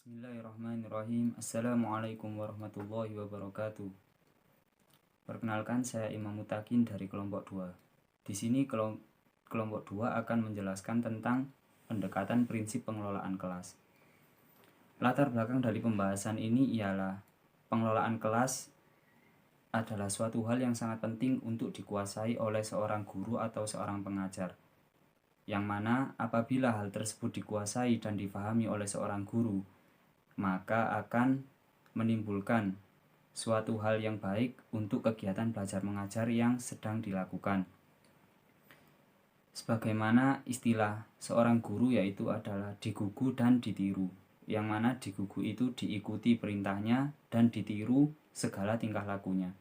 Bismillahirrahmanirrahim. Assalamualaikum warahmatullahi wabarakatuh. Perkenalkan, saya Imam Mutakin dari kelompok 2. Di sini kelompok 2 akan menjelaskan tentang pendekatan prinsip pengelolaan kelas. Latar belakang dari pembahasan ini ialah pengelolaan kelas adalah suatu hal yang sangat penting untuk dikuasai oleh seorang guru atau seorang pengajar. Yang mana apabila hal tersebut dikuasai dan difahami oleh seorang guru, maka akan menimbulkan suatu hal yang baik untuk kegiatan belajar mengajar yang sedang dilakukan. Sebagaimana istilah seorang guru yaitu adalah digugu dan ditiru, yang mana digugu itu diikuti perintahnya dan ditiru segala tingkah lakunya.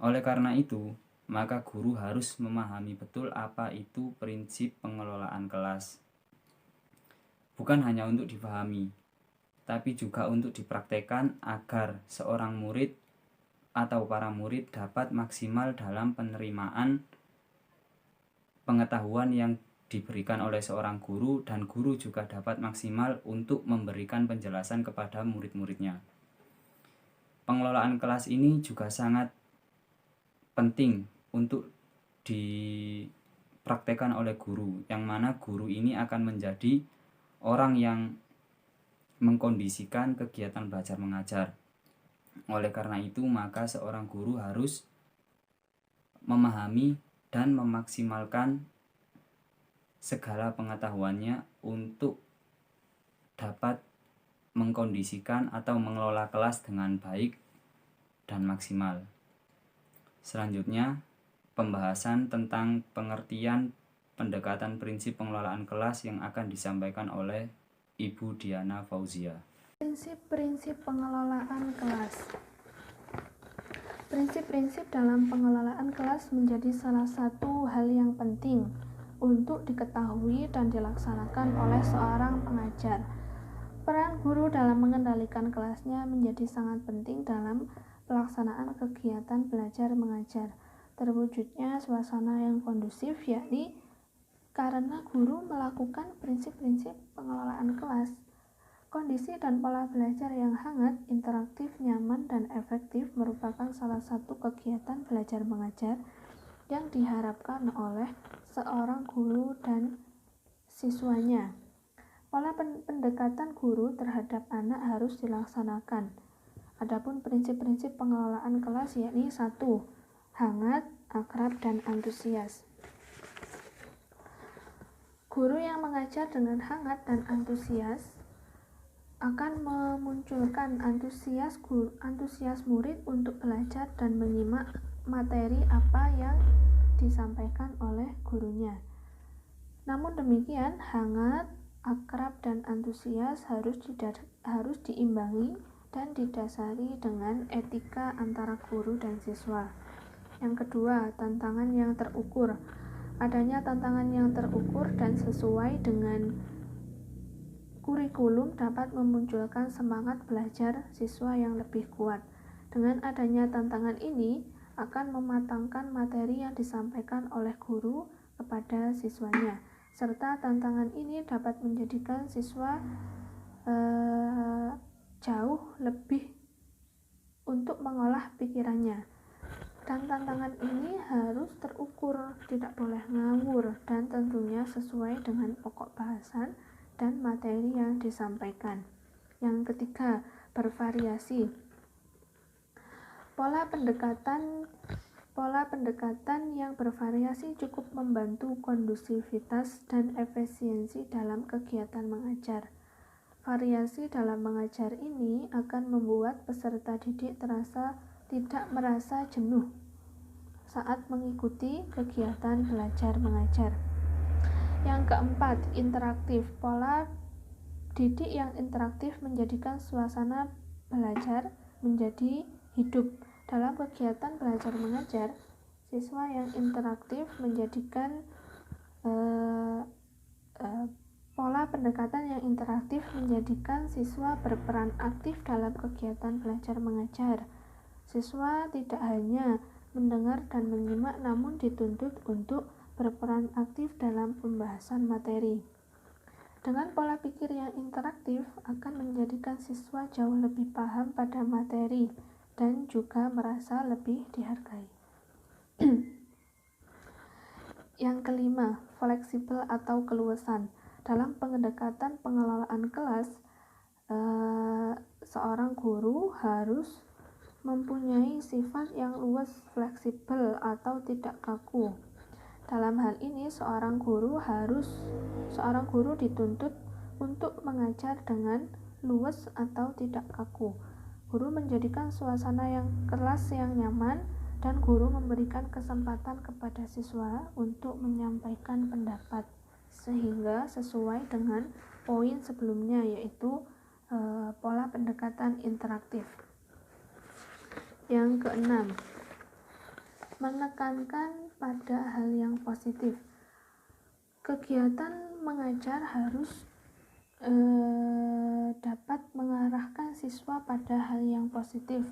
Oleh karena itu, maka guru harus memahami betul apa itu prinsip pengelolaan kelas. Bukan hanya untuk dipahami, tapi juga untuk dipraktekkan agar seorang murid atau para murid dapat maksimal dalam penerimaan pengetahuan yang diberikan oleh seorang guru, dan guru juga dapat maksimal untuk memberikan penjelasan kepada murid-muridnya. Pengelolaan kelas ini juga sangat penting untuk dipraktekkan oleh guru, yang mana guru ini akan menjadi orang yang mengkondisikan kegiatan belajar mengajar. Oleh karena itu, maka seorang guru harus memahami dan memaksimalkan segala pengetahuannya untuk dapat mengkondisikan atau mengelola kelas dengan baik dan maksimal. Selanjutnya, pembahasan tentang pengertian pendekatan prinsip pengelolaan kelas yang akan disampaikan oleh Ibu Diana Fauzia. Prinsip-prinsip pengelolaan kelas. Prinsip-prinsip dalam pengelolaan kelas menjadi salah satu hal yang penting untuk diketahui dan dilaksanakan oleh seorang pengajar. Peran guru dalam mengendalikan kelasnya menjadi sangat penting dalam pelaksanaan kegiatan belajar mengajar. Terwujudnya suasana yang kondusif yakni karena guru melakukan prinsip-prinsip pengelolaan kelas. Kondisi dan pola belajar yang hangat, interaktif, nyaman, dan efektif merupakan salah satu kegiatan belajar mengajar yang diharapkan oleh seorang guru dan siswanya. Pola pendekatan guru terhadap anak harus dilaksanakan. Adapun prinsip-prinsip pengelolaan kelas yakni 1. Hangat, akrab, dan antusias. Guru yang mengajar dengan hangat dan antusias akan memunculkan antusias murid untuk belajar dan menyimak materi apa yang disampaikan oleh gurunya. Namun demikian, hangat, akrab, dan antusias harus diimbangi dan didasari dengan etika antara guru dan siswa. Yang kedua, tantangan yang terukur. Adanya tantangan yang terukur dan sesuai dengan kurikulum dapat memunculkan semangat belajar siswa yang lebih kuat. Dengan adanya tantangan ini akan mematangkan materi yang disampaikan oleh guru kepada siswanya, serta tantangan ini dapat menjadikan siswa jauh lebih untuk mengolah pikirannya. Dan tantangan ini harus terukur, tidak boleh ngawur, dan tentunya sesuai dengan pokok bahasan dan materi yang disampaikan. Yang ketiga, bervariasi. Pola pendekatan yang bervariasi cukup membantu kondusivitas dan efisiensi dalam kegiatan mengajar. Variasi dalam mengajar ini akan membuat peserta didik tidak merasa jenuh saat mengikuti kegiatan belajar mengajar. Yang keempat, interaktif. Pola didik yang interaktif menjadikan suasana belajar menjadi hidup. Dalam kegiatan belajar mengajar, siswa yang interaktif menjadikan pola pendekatan yang interaktif menjadikan siswa berperan aktif dalam kegiatan belajar mengajar. Siswa tidak hanya mendengar dan menyimak, namun dituntut untuk berperan aktif dalam pembahasan materi. Dengan pola pikir yang interaktif akan menjadikan siswa jauh lebih paham pada materi dan juga merasa lebih dihargai. Yang kelima, fleksibel atau keluasan. Dalam pendekatan pengelolaan kelas, seorang guru harus mempunyai sifat yang luas, fleksibel atau tidak kaku. Dalam hal ini, seorang guru dituntut untuk mengajar dengan luas atau tidak kaku. Guru menjadikan suasana kelas yang nyaman, dan guru memberikan kesempatan kepada siswa untuk menyampaikan pendapat sehingga sesuai dengan poin sebelumnya, yaitu pola pendekatan interaktif. Yang keenam, menekankan pada hal yang positif. Kegiatan mengajar harus dapat mengarahkan siswa pada hal yang positif,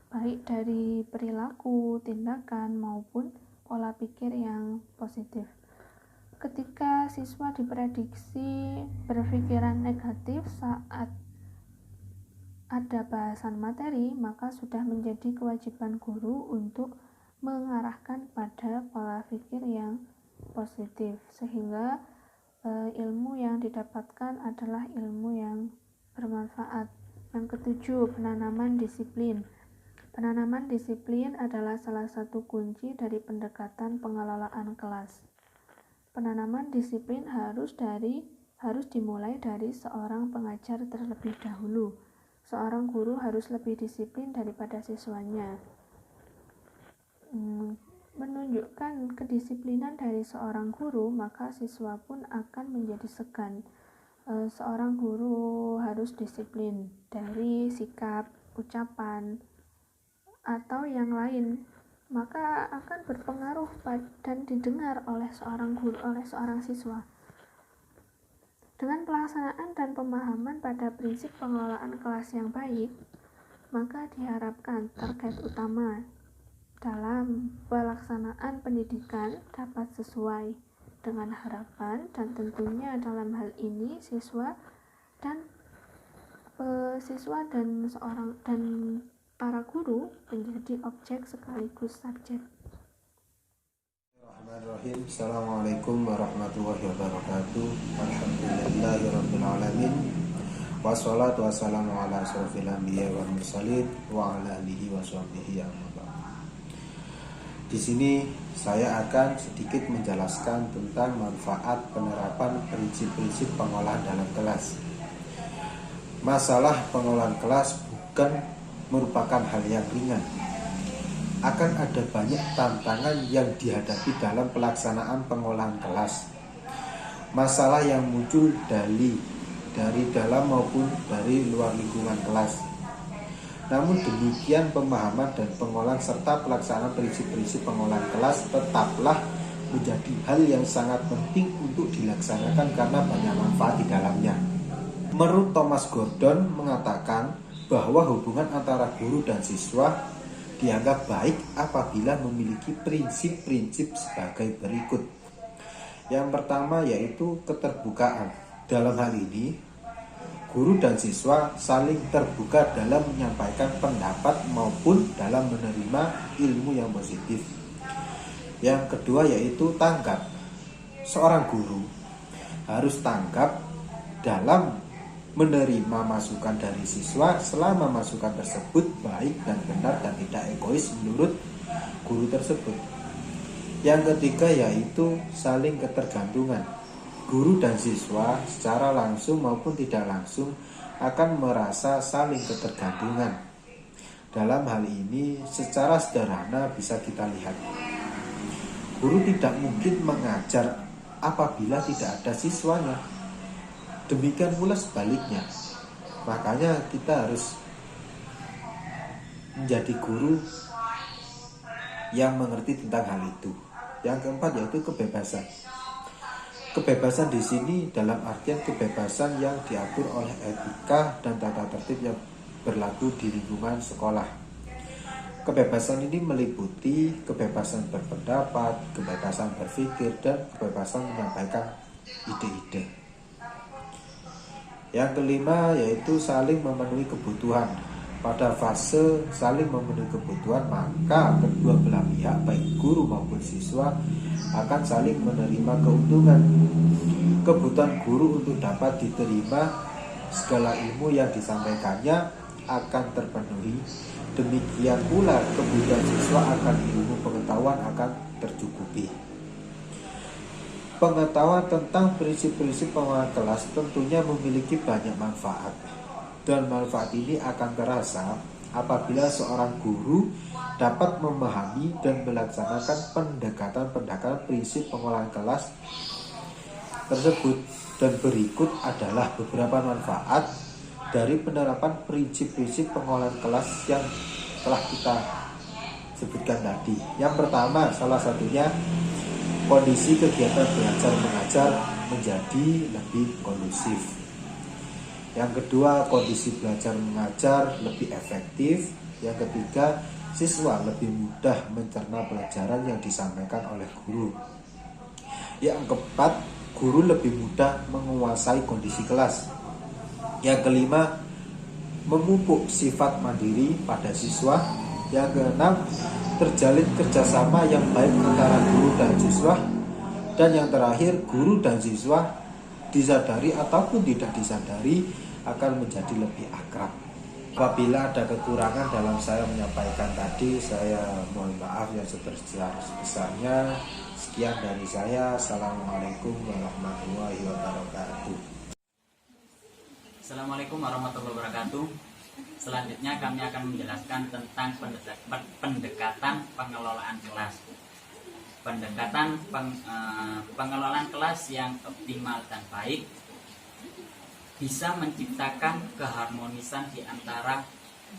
baik dari perilaku, tindakan, maupun pola pikir yang positif. Ketika siswa diprediksi berpikiran negatif saat ada bahasan materi, maka sudah menjadi kewajiban guru untuk mengarahkan pada pola pikir yang positif, sehingga ilmu yang didapatkan adalah ilmu yang bermanfaat. Yang ketujuh, penanaman disiplin. Penanaman disiplin adalah salah satu kunci dari pendekatan pengelolaan kelas. Penanaman disiplin harus dimulai dari seorang pengajar terlebih dahulu. Seorang guru harus lebih disiplin daripada siswanya. Menunjukkan kedisiplinan dari seorang guru, maka siswa pun akan menjadi segan. Seorang guru harus disiplin dari sikap, ucapan, atau yang lain, maka akan berpengaruh dan didengar oleh seorang guru, oleh seorang siswa. Dengan pelaksanaan dan pemahaman pada prinsip pengelolaan kelas yang baik, maka diharapkan target utama dalam pelaksanaan pendidikan dapat sesuai dengan harapan, dan tentunya dalam hal ini siswa dan para guru menjadi objek sekaligus subjek. Bismillahirrahmanirrahim. Assalamualaikum warahmatullahi wabarakatuh. Alhamdulillahirabbil alamin. Wassalatu wassalamu ala asyrofil anbiya'i wal mursalin wa ala alihi washabbihi amma ba'd. Di sini saya akan sedikit menjelaskan tentang manfaat penerapan prinsip-prinsip pengolahan dalam kelas. Masalah pengolahan kelas bukan merupakan hal yang ringan. Akan ada banyak tantangan yang dihadapi dalam pelaksanaan pengolahan kelas. Masalah yang muncul dari dalam maupun dari luar lingkungan kelas. Namun demikian, pemahaman dan pengolahan serta pelaksanaan prinsip-prinsip pengolahan kelas tetaplah menjadi hal yang sangat penting untuk dilaksanakan karena banyak manfaat di dalamnya. Menurut Thomas Gordon mengatakan bahwa hubungan antara guru dan siswa dianggap baik apabila memiliki prinsip-prinsip sebagai berikut. Yang pertama yaitu keterbukaan. Dalam hal ini, guru dan siswa saling terbuka dalam menyampaikan pendapat maupun dalam menerima ilmu yang positif. Yang kedua yaitu tanggap. Seorang guru harus tanggap dalam menerima masukan dari siswa selama masukan tersebut baik dan benar dan tidak egois menurut guru tersebut. Yang ketiga yaitu saling ketergantungan. Guru dan siswa secara langsung maupun tidak langsung akan merasa saling ketergantungan. Dalam hal ini secara sederhana bisa kita lihat, guru tidak mungkin mengajar apabila tidak ada siswanya. Demikian pula sebaliknya. Makanya kita harus menjadi guru yang mengerti tentang hal itu. Yang keempat yaitu kebebasan. Kebebasan di sini dalam artian kebebasan yang diatur oleh etika dan tata tertib yang berlaku di lingkungan sekolah. Kebebasan ini meliputi kebebasan berpendapat, kebebasan berpikir, dan kebebasan menyampaikan ide-ide. Yang kelima yaitu saling memenuhi kebutuhan. Pada fase saling memenuhi kebutuhan, maka kedua belah pihak baik guru maupun siswa akan saling menerima keuntungan. Kebutuhan guru untuk dapat diterima segala ilmu yang disampaikannya akan terpenuhi. Demikian pula kebutuhan siswa akan ilmu pengetahuan akan tercukupi. Pengetahuan tentang prinsip-prinsip pengelolaan kelas tentunya memiliki banyak manfaat, dan manfaat ini akan terasa apabila seorang guru dapat memahami dan melaksanakan pendekatan-pendekatan prinsip pengelolaan kelas tersebut. Dan berikut adalah beberapa manfaat dari penerapan prinsip-prinsip pengelolaan kelas yang telah kita sebutkan tadi. Yang pertama, salah satunya, kondisi kegiatan belajar mengajar menjadi lebih kondusif. Yang kedua, kondisi belajar mengajar lebih efektif. Yang ketiga, siswa lebih mudah mencerna pelajaran yang disampaikan oleh guru. Yang keempat, guru lebih mudah menguasai kondisi kelas. Yang kelima, memupuk sifat mandiri pada siswa. Yang keenam, terjalin kerjasama yang baik antara guru dan siswa. Dan yang terakhir, guru dan siswa disadari ataupun tidak disadari akan menjadi lebih akrab. Apabila ada kekurangan dalam saya menyampaikan tadi, saya mohon maaf yang sebesar-besarnya. Sekian dari saya. Assalamualaikum warahmatullahi wabarakatuh. Assalamualaikum warahmatullahi wabarakatuh. Selanjutnya kami akan menjelaskan tentang pendekatan pengelolaan kelas. Pendekatan pengelolaan kelas yang optimal dan baik bisa menciptakan keharmonisan di antara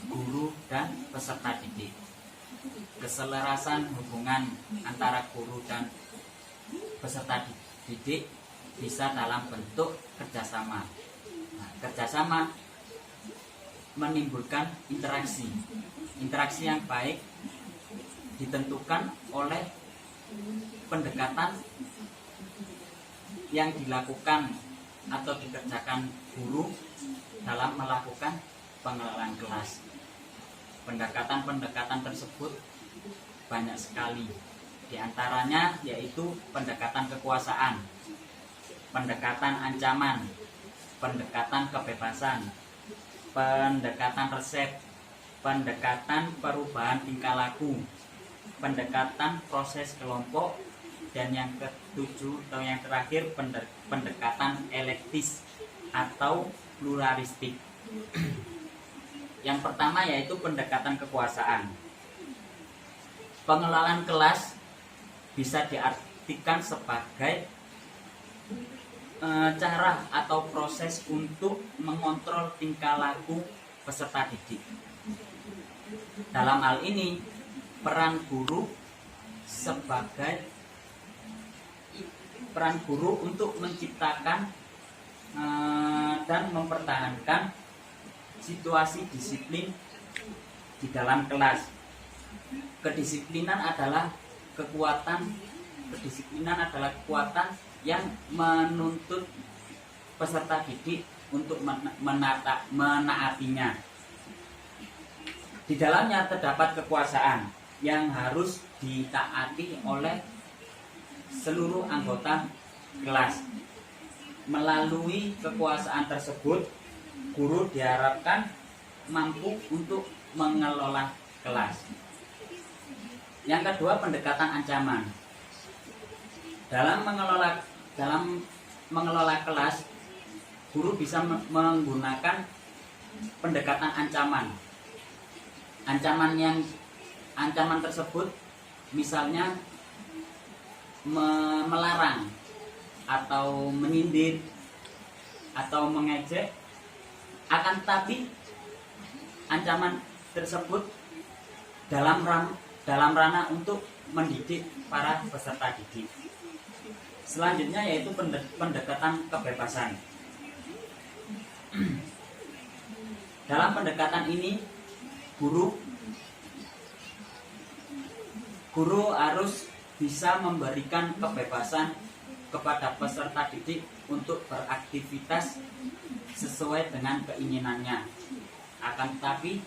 guru dan peserta didik. Keselarasan hubungan antara guru dan peserta didik bisa dalam bentuk kerjasama. Kerjasama menimbulkan interaksi. Interaksi yang baik ditentukan oleh pendekatan yang dilakukan atau dikerjakan guru dalam melakukan pengelolaan kelas. Pendekatan-pendekatan tersebut banyak sekali. Di antaranya yaitu pendekatan kekuasaan, pendekatan ancaman, pendekatan kebebasan, pendekatan resep, pendekatan perubahan tingkah laku, pendekatan proses kelompok, dan yang ketujuh atau yang terakhir pendekatan elektis atau pluralistik. Yang pertama yaitu pendekatan kekuasaan. Pengelolaan kelas bisa diartikan sebagai cara atau proses untuk mengontrol tingkah laku peserta didik. Dalam hal ini, peran guru untuk menciptakan dan mempertahankan situasi disiplin di dalam kelas. Kedisiplinan adalah kekuatan yang menuntut peserta didik untuk menaatinya. Di dalamnya terdapat kekuasaan yang harus ditaati oleh seluruh anggota kelas. Melalui kekuasaan tersebut, guru diharapkan mampu untuk mengelola kelas. Yang kedua, pendekatan ancaman. Dalam mengelola kelas, guru bisa menggunakan pendekatan ancaman. Ancaman tersebut misalnya melarang atau menyindir atau mengejek. Akan tetapi ancaman tersebut dalam ranah untuk mendidik para peserta didik. Selanjutnya yaitu pendekatan kebebasan. Dalam pendekatan ini guru harus bisa memberikan kebebasan kepada peserta didik untuk beraktivitas sesuai dengan keinginannya. Akan tetapi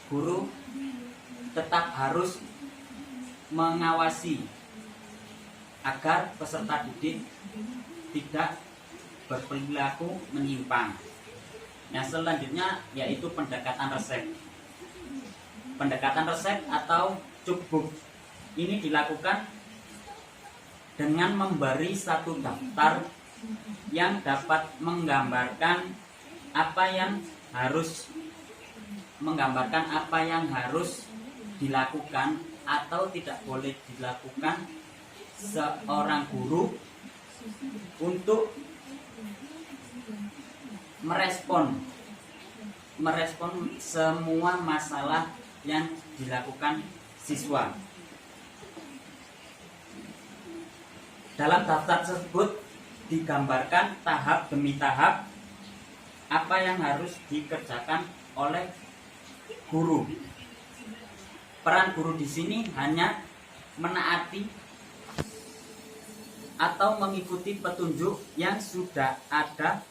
guru tetap harus mengawasi agar peserta didik tidak berperilaku menyimpang. Yang selanjutnya yaitu pendekatan resep. Pendekatan resep atau cukbuk ini dilakukan dengan memberi satu daftar yang dapat menggambarkan apa yang harus dilakukan atau tidak boleh dilakukan seorang guru untuk merespon semua masalah yang dilakukan siswa. Dalam daftar tersebut digambarkan tahap demi tahap apa yang harus dikerjakan oleh guru. Peran guru di sini hanya menaati atau mengikuti petunjuk yang sudah ada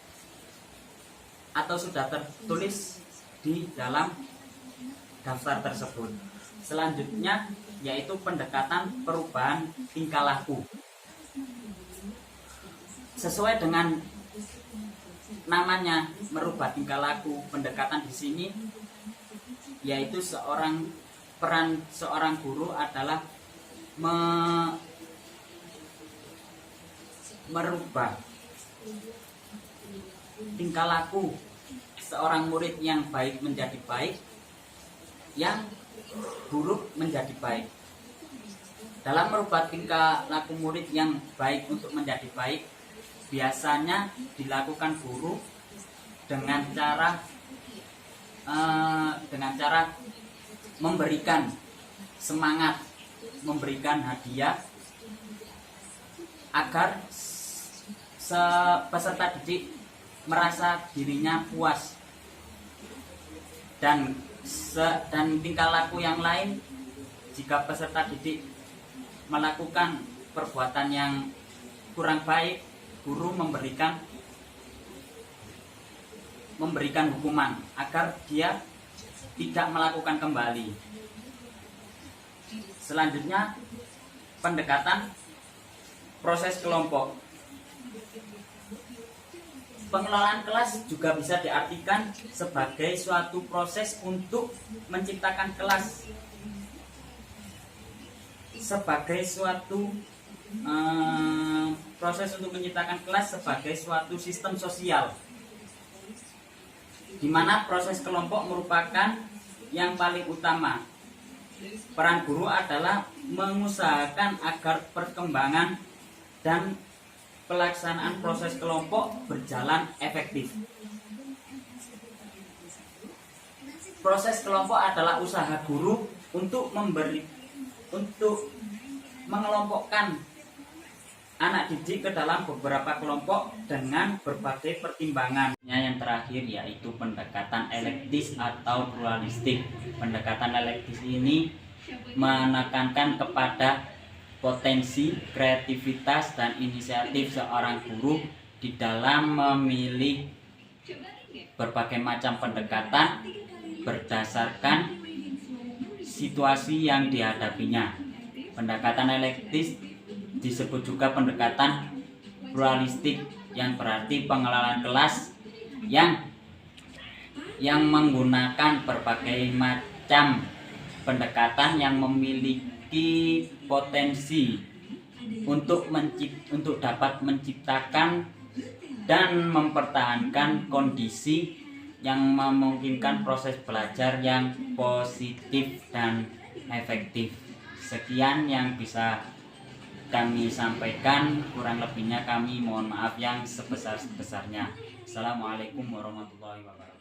atau sudah tertulis di dalam daftar tersebut. Selanjutnya yaitu pendekatan perubahan tingkah laku. Sesuai dengan namanya, merubah tingkah laku, pendekatan di sini yaitu peran seorang guru adalah merubah tingkah laku seorang murid yang baik menjadi baik, yang buruk menjadi baik. Dalam merubah tingkah laku murid yang baik untuk menjadi baik, biasanya dilakukan guru dengan cara memberikan semangat, memberikan hadiah agar peserta didik merasa dirinya puas, dan tingkah laku yang lain, jika peserta didik melakukan perbuatan yang kurang baik, guru memberikan hukuman agar dia tidak melakukan kembali. Selanjutnya pendekatan proses kelompok. Pengelolaan kelas juga bisa diartikan sebagai suatu proses untuk menciptakan kelas, sebagai suatu sistem sosial, di mana proses kelompok merupakan yang paling utama. Peran guru adalah mengusahakan agar perkembangan dan pelaksanaan proses kelompok berjalan efektif. Proses kelompok adalah usaha guru untuk mengelompokkan anak didik ke dalam beberapa kelompok dengan berbagai pertimbangan. Yang terakhir yaitu pendekatan elektis atau pluralistik. Pendekatan elektis ini menekankan kepada potensi, kreativitas, dan inisiatif seorang guru di dalam memilih berbagai macam pendekatan berdasarkan situasi yang dihadapinya. Pendekatan elektis disebut juga pendekatan pluralistik, yang berarti pengelolaan kelas yang menggunakan berbagai macam pendekatan yang memiliki potensi untuk dapat menciptakan dan mempertahankan kondisi yang memungkinkan proses belajar yang positif dan efektif. Sekian yang bisa kami sampaikan, kurang lebihnya kami mohon maaf yang sebesar-besarnya. Assalamualaikum warahmatullahi wabarakatuh.